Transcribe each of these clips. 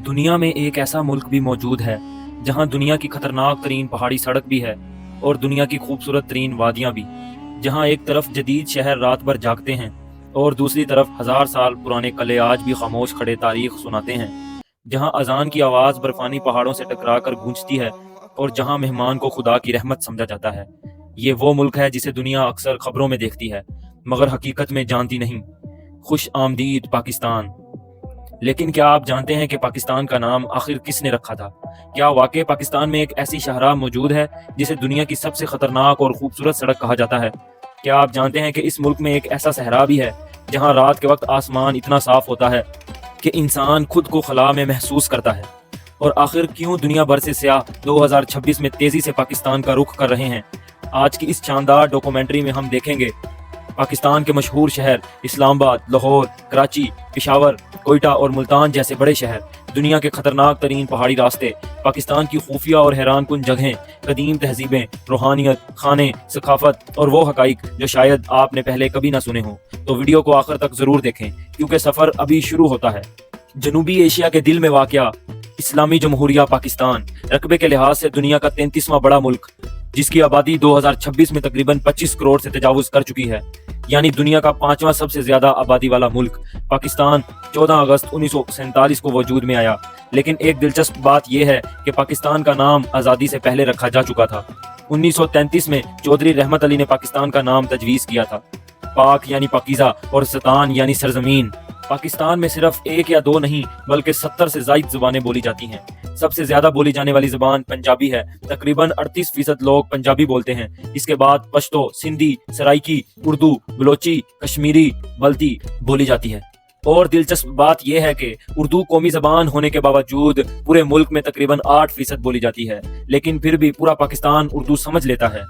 دنیا میں ایک ایسا ملک بھی موجود ہے جہاں دنیا کی خطرناک ترین پہاڑی سڑک بھی ہے اور دنیا کی خوبصورت ترین وادیاں بھی، جہاں ایک طرف جدید شہر رات بھر جاگتے ہیں اور دوسری طرف 1000 سال پرانے قلعے آج بھی خاموش کھڑے تاریخ سناتے ہیں، جہاں اذان کی آواز برفانی پہاڑوں سے ٹکرا کر گونجتی ہے اور جہاں مہمان کو خدا کی رحمت سمجھا جاتا ہے۔ یہ وہ ملک ہے جسے دنیا اکثر خبروں میں دیکھتی ہے مگر حقیقت میں جانتی نہیں۔ خوش آمدید پاکستان۔ لیکن کیا آپ جانتے ہیں کہ پاکستان کا نام آخر کس نے رکھا تھا؟ کیا واقعی پاکستان میں ایک ایسی شاہراہ موجود ہے جسے دنیا کی سب سے خطرناک اور خوبصورت سڑک کہا جاتا ہے؟ کیا آپ جانتے ہیں کہ اس ملک میں ایک ایسا صحرا بھی ہے جہاں رات کے وقت آسمان اتنا صاف ہوتا ہے کہ انسان خود کو خلا میں محسوس کرتا ہے؟ اور آخر کیوں دنیا بھر سے سیاح 2026 میں تیزی سے پاکستان کا رخ کر رہے ہیں؟ آج کی اس شاندار ڈاکومنٹری میں ہم دیکھیں گے پاکستان کے مشہور شہر اسلام آباد، لاہور، کراچی، پشاور، کوئٹہ اور ملتان جیسے بڑے شہر، دنیا کے خطرناک ترین پہاڑی راستے، پاکستان کی خفیہ اور حیران کن جگہیں، قدیم تہذیبیں، روحانیت، کھانے، ثقافت اور وہ حقائق جو شاید آپ نے پہلے کبھی نہ سنے ہوں۔ تو ویڈیو کو آخر تک ضرور دیکھیں کیونکہ سفر ابھی شروع ہوتا ہے۔ جنوبی ایشیا کے دل میں واقع اسلامی جمہوریہ پاکستان، رقبے کے لحاظ سے دنیا کا 33واں بڑا ملک، جس کی آبادی 2026 میں تقریباً 25 کروڑ سے تجاوز کر چکی ہے، یعنی دنیا کا 5واں سب سے زیادہ آبادی والا ملک۔ پاکستان 14 اگست 1947 کو وجود میں آیا، لیکن ایک دلچسپ بات یہ ہے کہ پاکستان کا نام آزادی سے پہلے رکھا جا چکا تھا۔ 1933 میں چودھری رحمت علی نے پاکستان کا نام تجویز کیا تھا۔ پاک یعنی پاکیزہ اور ستان یعنی سرزمین۔ پاکستان میں صرف 1 یا 2 نہیں بلکہ 70 سے زائد زبانیں بولی جاتی ہیں۔ سب سے زیادہ بولی جانے والی زبان پنجابی ہے، تقریباً 38% لوگ پنجابی بولتے ہیں۔ اس کے بعد پشتو، سندھی، سرائکی، اردو، بلوچی، کشمیری، بلتی بولی جاتی ہے۔ اور دلچسپ بات یہ ہے کہ اردو قومی زبان ہونے کے باوجود پورے ملک میں تقریباً 8% بولی جاتی ہے، لیکن پھر بھی پورا پاکستان اردو سمجھ لیتا ہے۔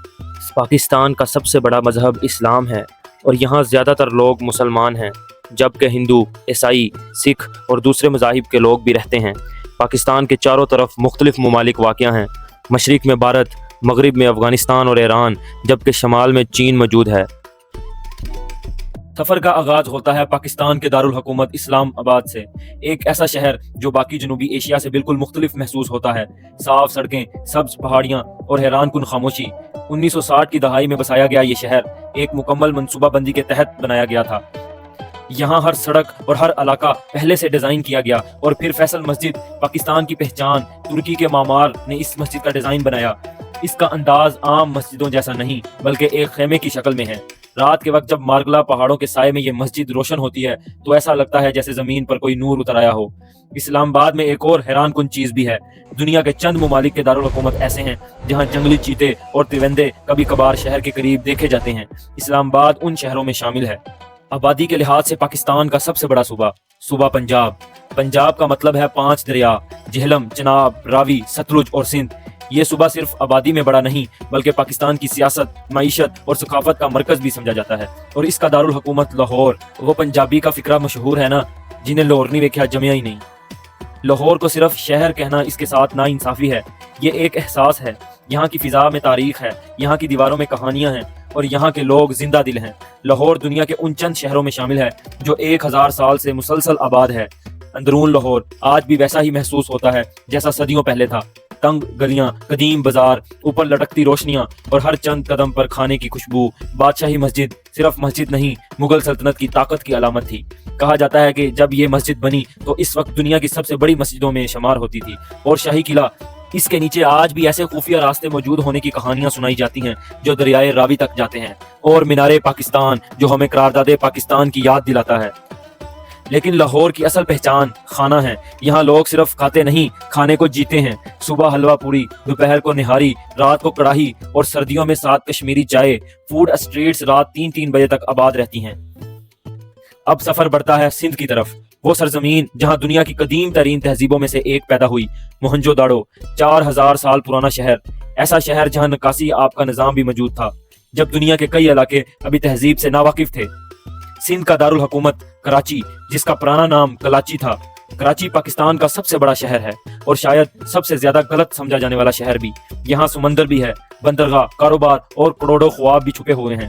پاکستان کا سب سے بڑا مذہب اسلام ہے اور یہاں زیادہ تر لوگ مسلمان ہیں، جبکہ ہندو، عیسائی، سکھ اور دوسرے مذاہب کے لوگ بھی رہتے ہیں۔ پاکستان کے چاروں طرف مختلف ممالک واقع ہیں، مشرق میں بھارت، مغرب میں افغانستان اور ایران، جبکہ شمال میں چین موجود ہے۔ سفر کا آغاز ہوتا ہے پاکستان کے دارالحکومت اسلام آباد سے، ایک ایسا شہر جو باقی جنوبی ایشیا سے بالکل مختلف محسوس ہوتا ہے۔ صاف سڑکیں، سبز پہاڑیاں اور حیران کن خاموشی۔ 1960 کی دہائی میں بسایا گیا یہ شہر ایک مکمل منصوبہ بندی کے تحت بنایا گیا تھا۔ یہاں ہر سڑک اور ہر علاقہ پہلے سے ڈیزائن کیا گیا، اور پھر فیصل مسجد، پاکستان کی پہچان، ترکی کے معمار نے اس مسجد کا ڈیزائن بنایا۔ اس کا انداز عام مسجدوں جیسا نہیں بلکہ ایک خیمے کی شکل میں ہے۔ رات کے وقت جب مارگلا پہاڑوں کے سائے میں یہ مسجد روشن ہوتی ہے تو ایسا لگتا ہے جیسے زمین پر کوئی نور اتر آیا ہو۔ اسلام آباد میں ایک اور حیران کن چیز بھی ہے۔ دنیا کے چند ممالک کے دارالحکومت ایسے ہیں جہاں جنگلی چیتے اور ترندے کبھی کبھار شہر کے قریب دیکھے جاتے ہیں۔ اسلام آباد ان شہروں میں شامل ہے۔ آبادی کے لحاظ سے پاکستان کا سب سے بڑا صوبہ پنجاب۔ پنجاب کا مطلب ہے 5 دریا، جہلم، چناب، راوی، ستلج اور سندھ۔ یہ صوبہ صرف آبادی میں بڑا نہیں بلکہ پاکستان کی سیاست، معیشت اور ثقافت کا مرکز بھی سمجھا جاتا ہے، اور اس کا دارالحکومت لاہور۔ وہ پنجابی کا فقرہ مشہور ہے نا، جنہیں لاہور نہیں ویکھیا جمیا ہی نہیں۔ لاہور کو صرف شہر کہنا اس کے ساتھ ناانصافی ہے، یہ ایک احساس ہے۔ یہاں کی فضا میں تاریخ ہے، یہاں کی دیواروں میں کہانیاں ہیں اور یہاں کے لوگ زندہ دل ہیں۔ لاہور دنیا کے ان چند شہروں میں شامل ہے جو 1000 سال سے مسلسل آباد ہے۔ اندرون لاہور آج بھی ویسا ہی محسوس ہوتا ہے جیسا صدیوں پہلے تھا۔ تنگ گلیاں، قدیم بازار، اوپر لٹکتی روشنیاں اور ہر چند قدم پر کھانے کی خوشبو۔ بادشاہی مسجد صرف مسجد نہیں، مغل سلطنت کی طاقت کی علامت تھی۔ کہا جاتا ہے کہ جب یہ مسجد بنی تو اس وقت دنیا کی سب سے بڑی مسجدوں میں شمار ہوتی تھی۔ اور شاہی قلعہ، اس کے نیچے آج بھی ایسے خفیہ راستے موجود ہونے کی کہانیاں سنائی جاتی ہیں جو دریائے راوی تک جاتے ہیں۔ اور مینار پاکستان جو ہمیں قرارداد پاکستان کی یاد دلاتا ہے۔ لیکن لاہور کی اصل پہچان کھانا ہے۔ یہاں لوگ صرف کھاتے نہیں، کھانے کو جیتے ہیں۔ صبح حلوہ پوری، دوپہر کو نہاری، رات کو کڑاہی اور سردیوں میں 7 کشمیری چائے۔ فوڈ اسٹریٹس رات 3 بجے تک آباد رہتی ہیں۔ اب سفر بڑھتا ہے سندھ کی طرف، وہ سرزمین جہاں دنیا کی قدیم ترین تہذیبوں میں سے ایک پیدا ہوئی، موہنجو داڑو۔ 4000 سال پرانا شہر، ایسا شہر جہاں نکاسی آب کا نظام بھی موجود تھا جب دنیا کے کئی علاقے ابھی تہذیب سے ناواقف تھے۔ سندھ کا دارالحکومت کراچی، جس کا پرانا نام کلاچی تھا۔ کراچی پاکستان کا سب سے بڑا شہر ہے اور شاید سب سے زیادہ غلط سمجھا جانے والا شہر بھی۔ یہاں سمندر بھی ہے، بندرگاہ، کاروبار اور کروڑوں خواب بھی چھپے ہوئے ہیں۔